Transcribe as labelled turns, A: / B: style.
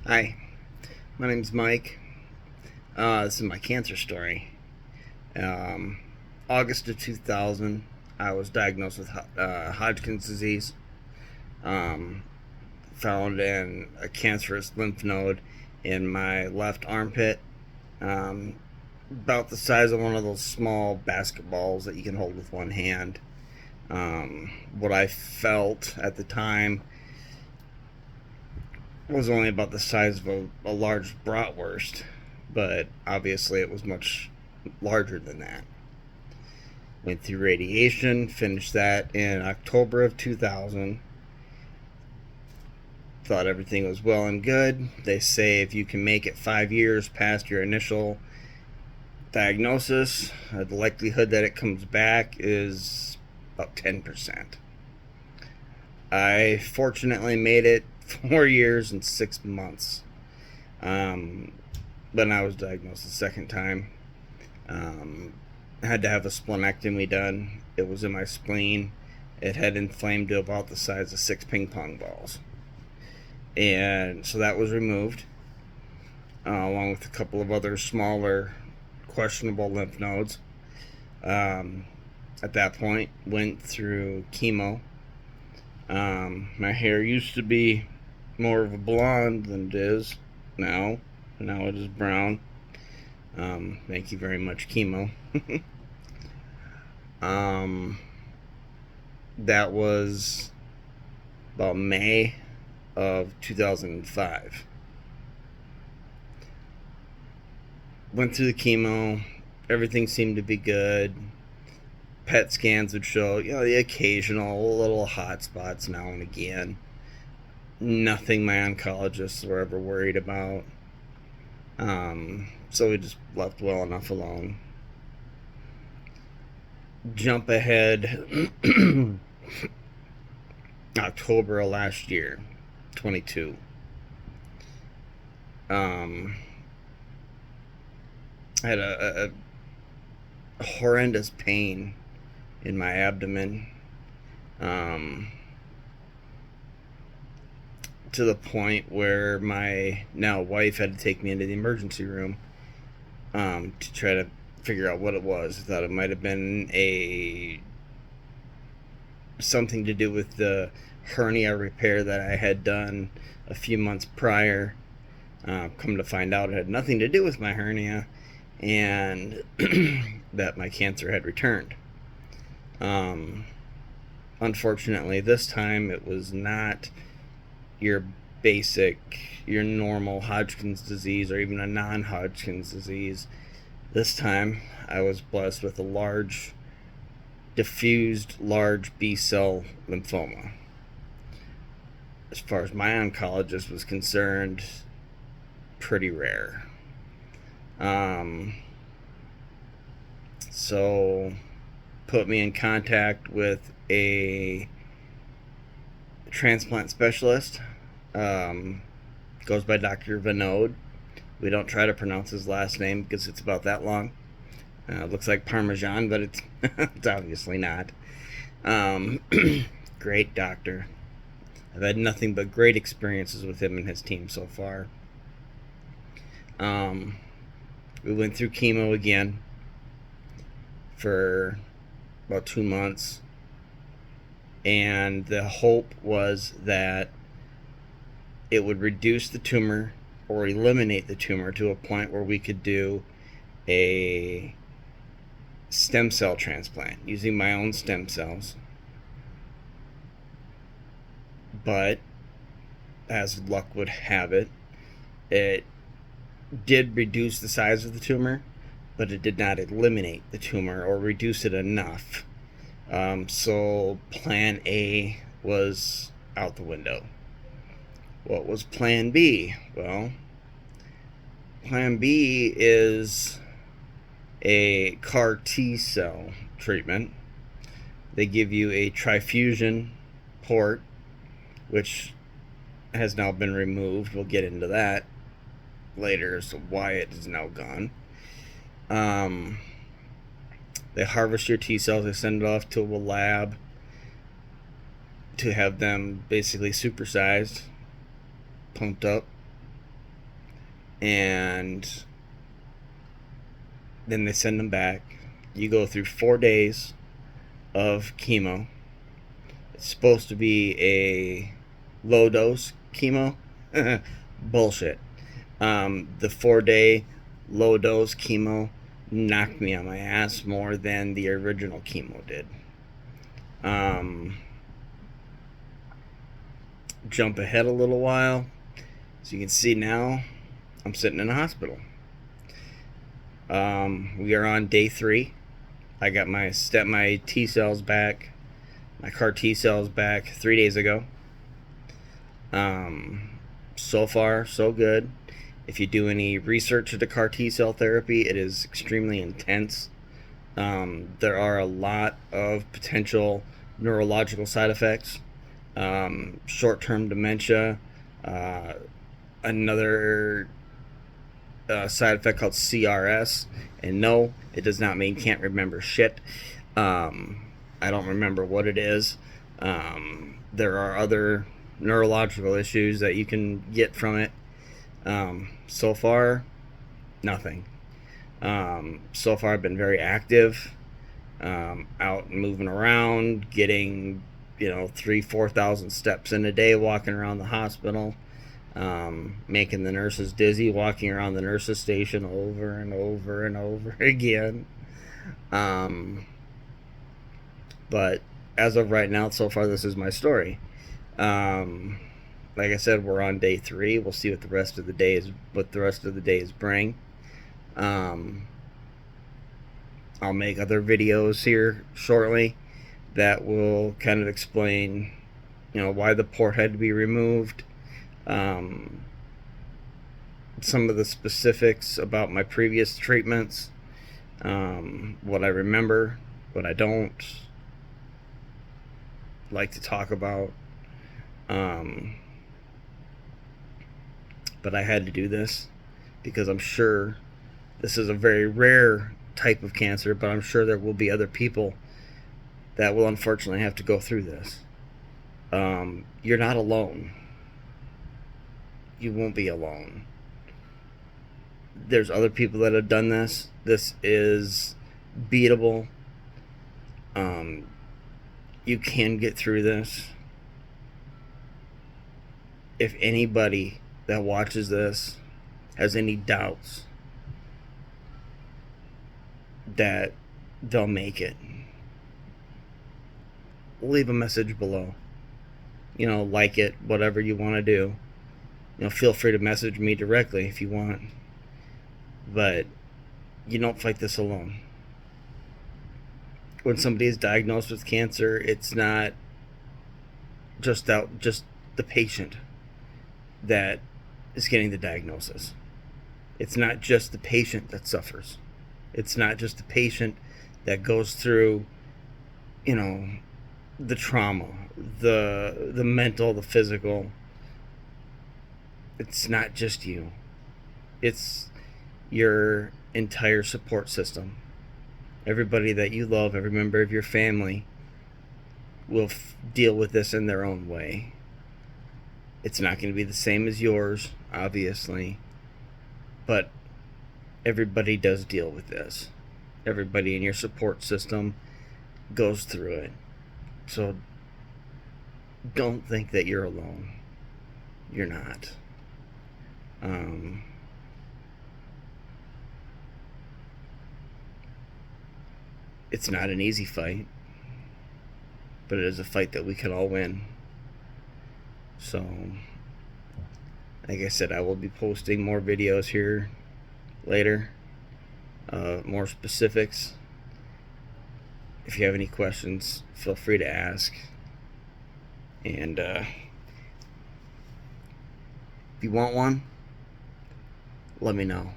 A: Hi, my name's Mike. This is my cancer story. Um, August of 2000, I was diagnosed with Hodgkin's disease. Um, Found in a cancerous lymph node in my left armpit, um, about the size of one of those small basketballs that you can hold with one hand. What I felt at the time was only about the size of a large bratwurst, but obviously it was much larger than that. Went through radiation, finished that in October of 2000. Thought everything was well and good. They say if you can make it 5 years past your initial diagnosis, the likelihood that it comes back is about 10%. I fortunately made it 4 years and 6 months. Um, when I was diagnosed the second time, I had to have a splenectomy done. It was in my spleen. It had inflamed to about the size of 6 ping-pong balls. And so that was removed, along with a couple of other smaller, questionable lymph nodes. At that point, went through chemo. My hair used to be more of a blonde than it is now. Now it is brown. Thank you very much, chemo. That was about May of 2005. Went through the chemo. Everything seemed to be good. PET scans would show, the occasional little hot spots now and again. Nothing my oncologists were ever worried about. So we just left well enough alone. Jump ahead. October of last year, 22. I had a horrendous pain in my abdomen, to the point where my now wife had to take me into the emergency room, to try to figure out what it was. I thought it might have been something to do with the hernia repair that I had done a few months prior. Come to find out, it had nothing to do with my hernia, and that my cancer had returned. Unfortunately, this time it was not your your normal Hodgkin's disease or even a non-Hodgkin's disease. This time I was blessed with a diffused large B-cell lymphoma. As far as my oncologist was concerned, pretty rare. So put me in contact with a transplant specialist. Goes by Dr. Vinod. We don't try to pronounce his last name because it's about that long. Looks like Parmesan, but it's obviously not. Great doctor. I've had nothing but great experiences with him and his team so far. We went through chemo again for about 2 months, and the hope was that it would reduce the tumor or eliminate the tumor to a point where we could do a stem cell transplant using my own stem cells. But as luck would have it, it did reduce the size of the tumor, but it did not eliminate the tumor or reduce it enough. So plan A was out the window. What was plan B? Well, plan B is a CAR T cell treatment. They give you a trifusion port, which has now been removed. We'll get into that later as to why it is now gone. They harvest your T cells, they send it off to a lab to have them basically supersized, pumped up, and then they send them back. You go through 4 days of chemo. It's supposed to be a low dose chemo. Bullshit. The 4 day low dose chemo knocked me on my ass more than the original chemo did. Jump ahead a little while. So you can see now I'm sitting in a hospital. We are on day 3. I got my T cells back, my CAR T cells back 3 days ago. So far, so good. If you do any research into CAR T cell therapy, it is extremely intense. There are a lot of potential neurological side effects, short-term dementia, another side effect called CRS, and no, it does not mean can't remember shit. I don't remember what it is. There are other neurological issues that you can get from it. So far, nothing. So far, I've been very active, out and moving around, getting 3,000-4,000 steps in a day, walking around the hospital, making the nurses dizzy, walking around the nurses station over and over and over again. But as of right now, so far, this is my story. Like I said, we're on day 3. We'll see what the rest of the days bring. I'll make other videos here shortly that will kind of explain, why the port had to be removed. Some of the specifics about my previous treatments, what I remember, what I don't like to talk about. But I had to do this because I'm sure this is a very rare type of cancer, but I'm sure there will be other people that will unfortunately have to go through this. You're not alone. You won't be alone. There's other people that have done this. This is beatable. You can get through this. If anybody that watches this has any doubts that they'll make it, leave a message below. Like it, whatever you want to do. Feel free to message me directly if you want. But you don't fight this alone. When somebody is diagnosed with cancer, it's not just the patient that is getting the diagnosis. It's not just the patient that suffers. It's not just the patient that goes through, the trauma, the mental, the physical. It's not just you. It's your entire support system. Everybody that you love, every member of your family will deal with this in their own way. It's not going to be the same as yours, obviously, but everybody does deal with this. Everybody in your support system goes through it. So don't think that you're alone. You're not. It's not an easy fight, but it is a fight that we can all win. So, like I said, I will be posting more videos here later, more specifics. If you have any questions, feel free to ask. And if you want one, let me know.